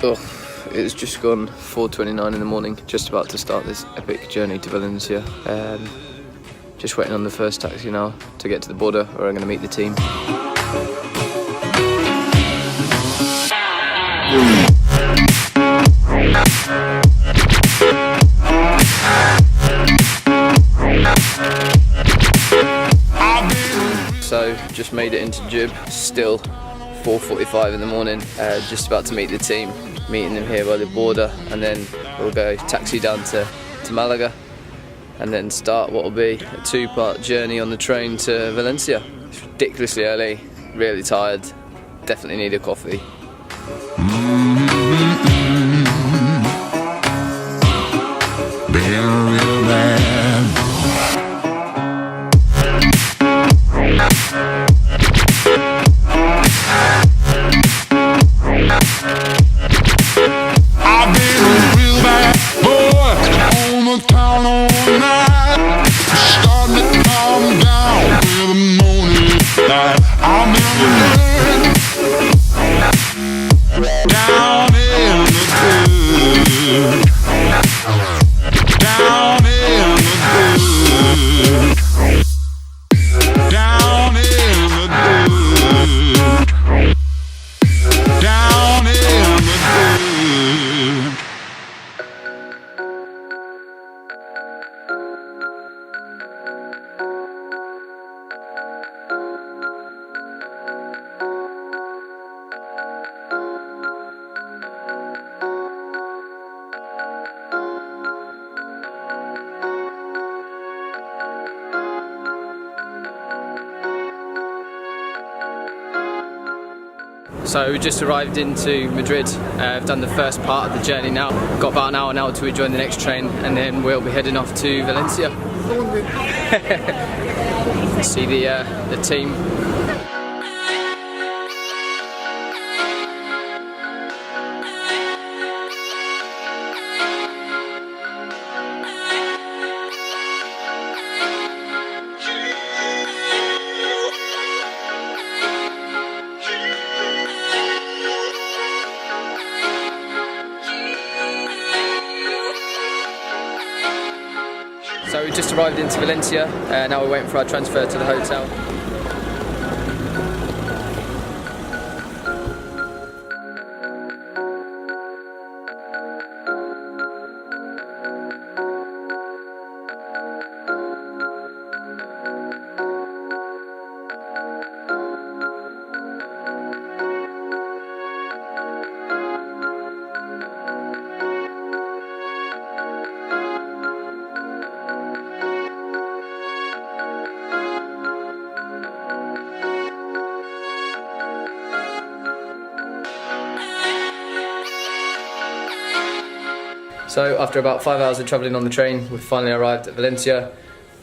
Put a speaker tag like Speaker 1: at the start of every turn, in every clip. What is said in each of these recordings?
Speaker 1: Oh, it's just gone 4:29 in the morning, just about to start this epic journey to Valencia. Just waiting on the first taxi now to get to the border where I'm going to meet the team. So just made it into Jib, still 4:45 in the morning, just about to meet the team, meeting them here by the border, and then we'll go taxi down to Malaga and then start what will be a 2-part journey on the train to Valencia. It's ridiculously early, really tired, definitely need a coffee. So we just arrived into Madrid. I've done the first part of the journey now. Got about an hour now till we join the next train, and then we'll be heading off to Valencia. See the team. So we just arrived into Valencia, now we're waiting for our transfer to the hotel. So after about 5 hours of travelling on the train, we've finally arrived at Valencia.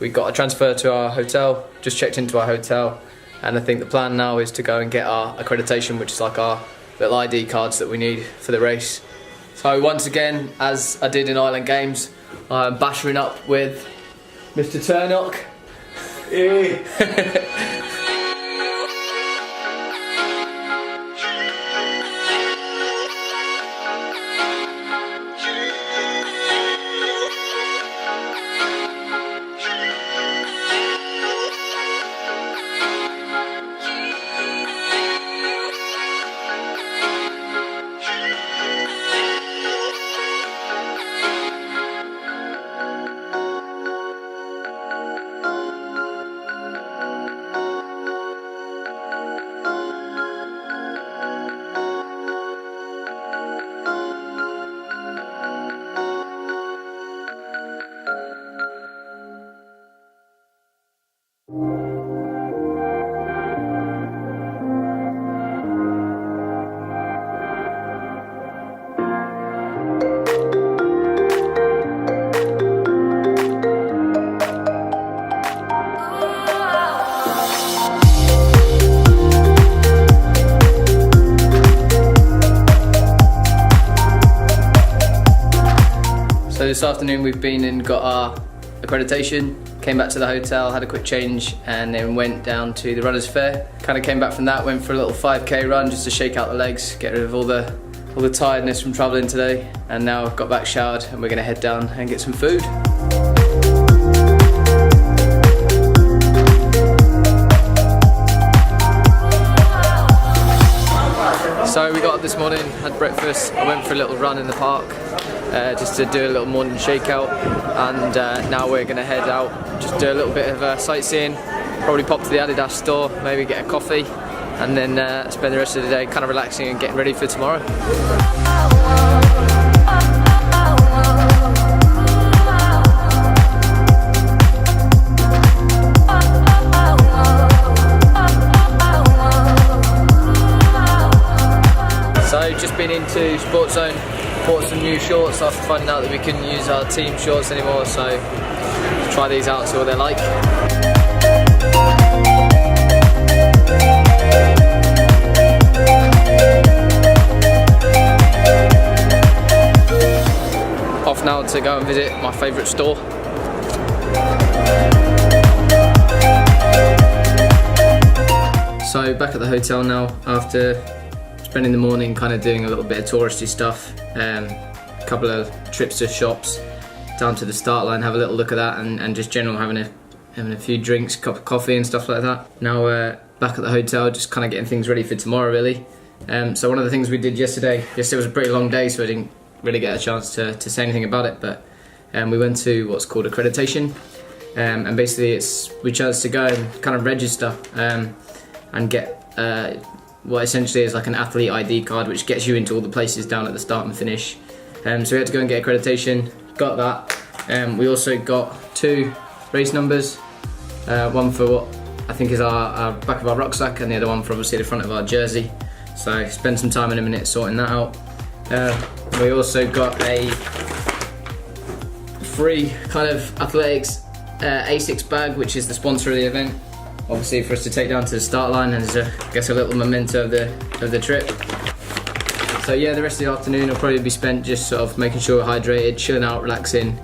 Speaker 1: We got a transfer to our hotel, just checked into our hotel, and I think the plan now is to go and get our accreditation, which is like our little ID cards that we need for the race. So once again, as I did in Island Games, I'm battering up with Mr. Turnock. So this afternoon we've been and got our accreditation, came back to the hotel, had a quick change, and then went down to the Runners Fair. Kind of came back from that, went for a little 5k run just to shake out the legs, get rid of all the all the tiredness from travelling today, and now I've got back showered and we're going to head down and get some food. So we got up this morning, had breakfast, I went for a little run in the park just to do a little morning shakeout, and now we're going to head out, just do a little bit of sightseeing, probably pop to the Adidas store, maybe get a coffee, and then spend the rest of the day kind of relaxing and getting ready for tomorrow. So just been into Sports Zone, bought some new shorts after finding out that we couldn't use our team shorts anymore, so let's try these out, see what they're like. Off now to go and visit my favourite store. So back at the hotel now after spending the morning kind of doing a little bit of touristy stuff, a couple of trips to shops, down to the start line, have a little look at that, and just general having a few drinks, cup of coffee and stuff like that. Now back at the hotel, just kind of getting things ready for tomorrow really. So one of the things we did yesterday was a pretty long day, so I didn't really get a chance to say anything about it, but we went to what's called accreditation, and basically we chose to go and kind of register and get what essentially is like an athlete ID card, which gets you into all the places down at the start and finish. So we had to go and get accreditation, got that. We also got 2 race numbers, one for what I think is our back of our rucksack, and the other one for obviously the front of our jersey. So spend some time in a minute sorting that out. We also got a free kind of athletics ASICS bag, which is the sponsor of the event, obviously for us to take down to the start line, and as I guess a little memento of the trip. So yeah, the rest of the afternoon will probably be spent just sort of making sure we're hydrated, chilling out, relaxing,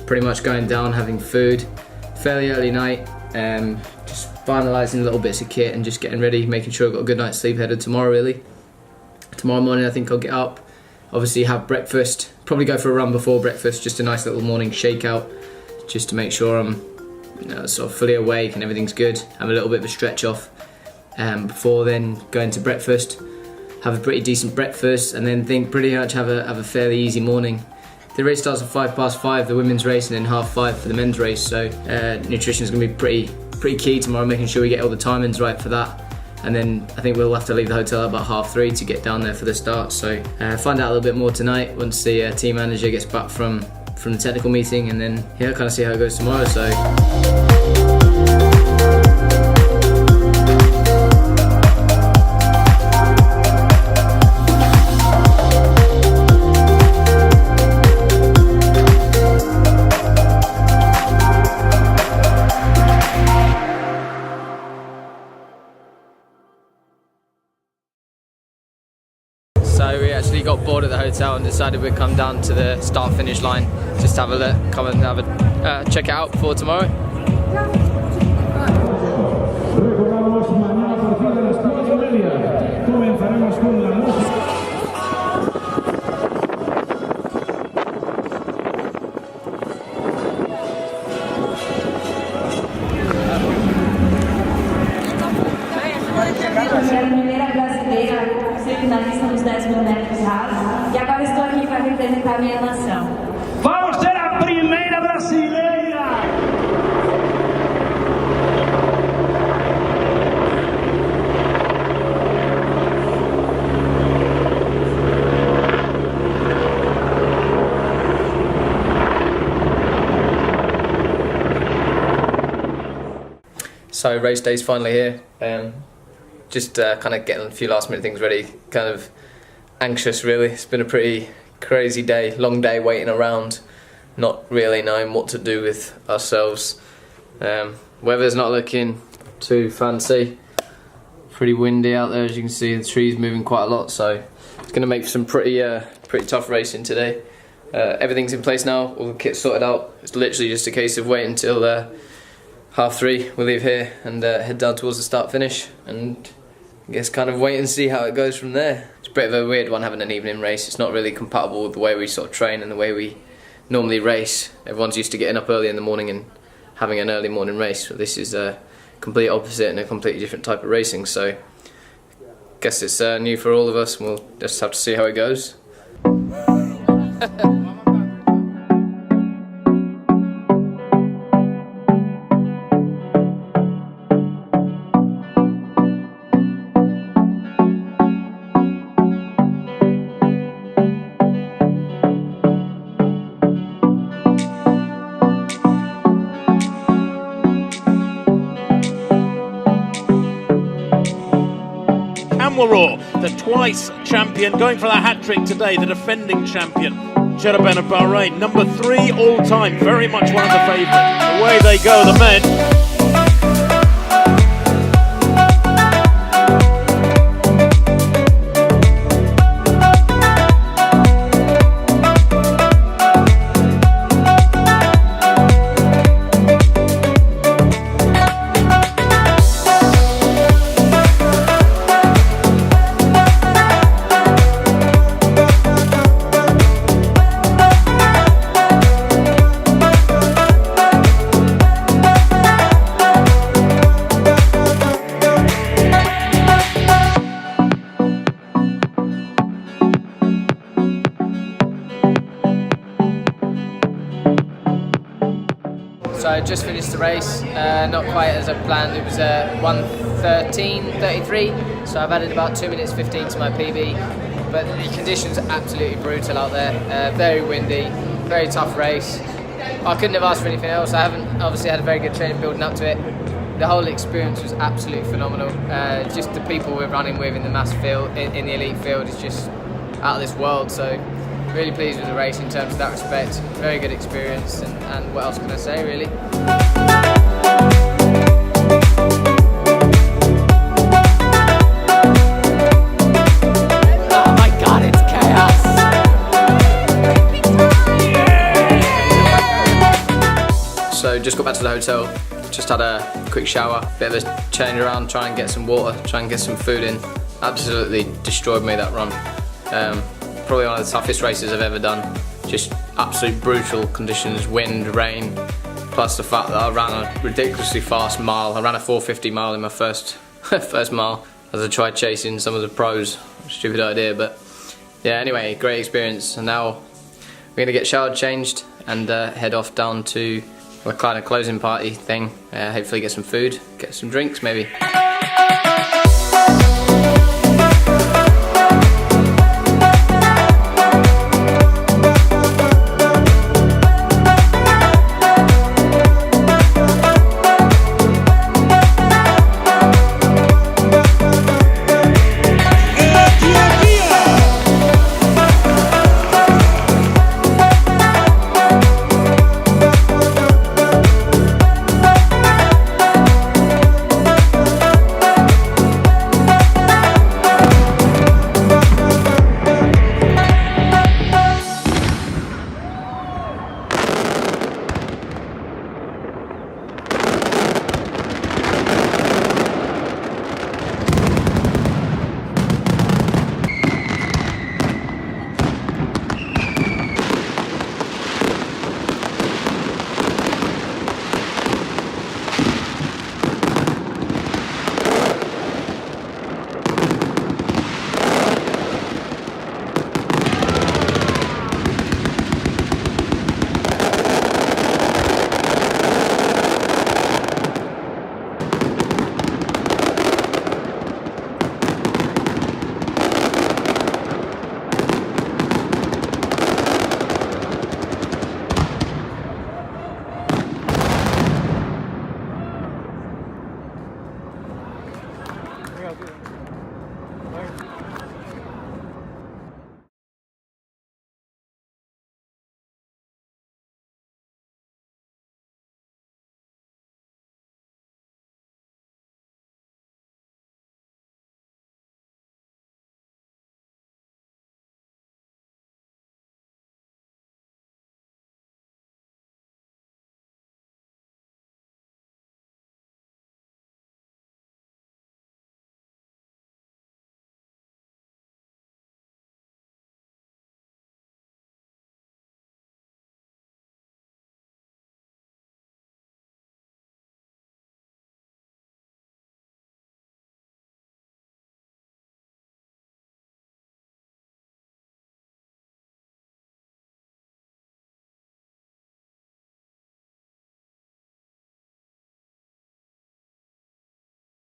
Speaker 1: pretty much going down, having food, fairly early night, just finalising little bits of kit and just getting ready, making sure I've got a good night's sleep ahead of tomorrow really. Tomorrow morning I think I'll get up, obviously have breakfast, probably go for a run before breakfast, just a nice little morning shakeout, just to make sure I'm sort of fully awake and everything's good. Have a little bit of a stretch off before then going to breakfast, have a pretty decent breakfast, and then think pretty much have a fairly easy morning. The race starts at 5:05, the women's race, and then 5:30 for the men's race, so nutrition is going to be pretty key tomorrow, making sure we get all the timings right for that. And then I think we'll have to leave the hotel about 3:30 to get down there for the start. So find out a little bit more tonight once the team manager gets back from the technical meeting, and then yeah, kind of see how it goes tomorrow. So. So we actually got bored at the hotel and decided we'd come down to the start-finish line, just have a look, come and have a check it out for tomorrow.
Speaker 2: Finalista nos 10.000 metros rasos, e agora estou aqui para representar minha nação.
Speaker 3: Vamos ser a primeira brasileira!
Speaker 1: So race day's finally here. Just kind of getting a few last minute things ready, kind of anxious really. It's been a pretty crazy day, long day waiting around, not really knowing what to do with ourselves. Weather's not looking too fancy, pretty windy out there as you can see, the trees moving quite a lot, so it's going to make for some pretty tough racing today. Everything's in place now, all the kit's sorted out, it's literally just a case of waiting until 3:30 we'll leave here and head down towards the start finish, and I guess kind of wait and see how it goes from there. It's a bit of a weird one having an evening race. It's not really compatible with the way we sort of train and the way we normally race. Everyone's used to getting up early in the morning and having an early morning race. But this is a complete opposite and a completely different type of racing. So I guess it's new for all of us, and we'll just have to see how it goes.
Speaker 4: The twice champion, going for the hat-trick today, the defending champion, Cherubin of Bahrain, number 3 all-time, very much one of the favourites. Away they go, the men.
Speaker 1: So I just finished the race, not quite as I planned. It was 1:13.33, so I've added about 2 minutes 15 to my PB. But the conditions are absolutely brutal out there. Very windy, very tough race. I couldn't have asked for anything else. I haven't obviously had a very good training building up to it. The whole experience was absolutely phenomenal. Just the people we're running with in the mass field, in the elite field, is just out of this world. So really pleased with the race in terms of that respect. Very good experience, and what else can I say, really? Oh my God, it's chaos! So just got back to the hotel, just had a quick shower, bit of a change around, try and get some water, try and get some food in. Absolutely destroyed me, that run. Probably one of the toughest races I've ever done. Just absolute brutal conditions, wind, rain, plus the fact that I ran a ridiculously fast mile. I ran a 4:50 mile in my first mile as I tried chasing some of the pros. Stupid idea, but yeah, anyway, great experience. And now we're gonna get showered, changed, and head off down to a kind of closing party thing. Hopefully get some food, get some drinks maybe.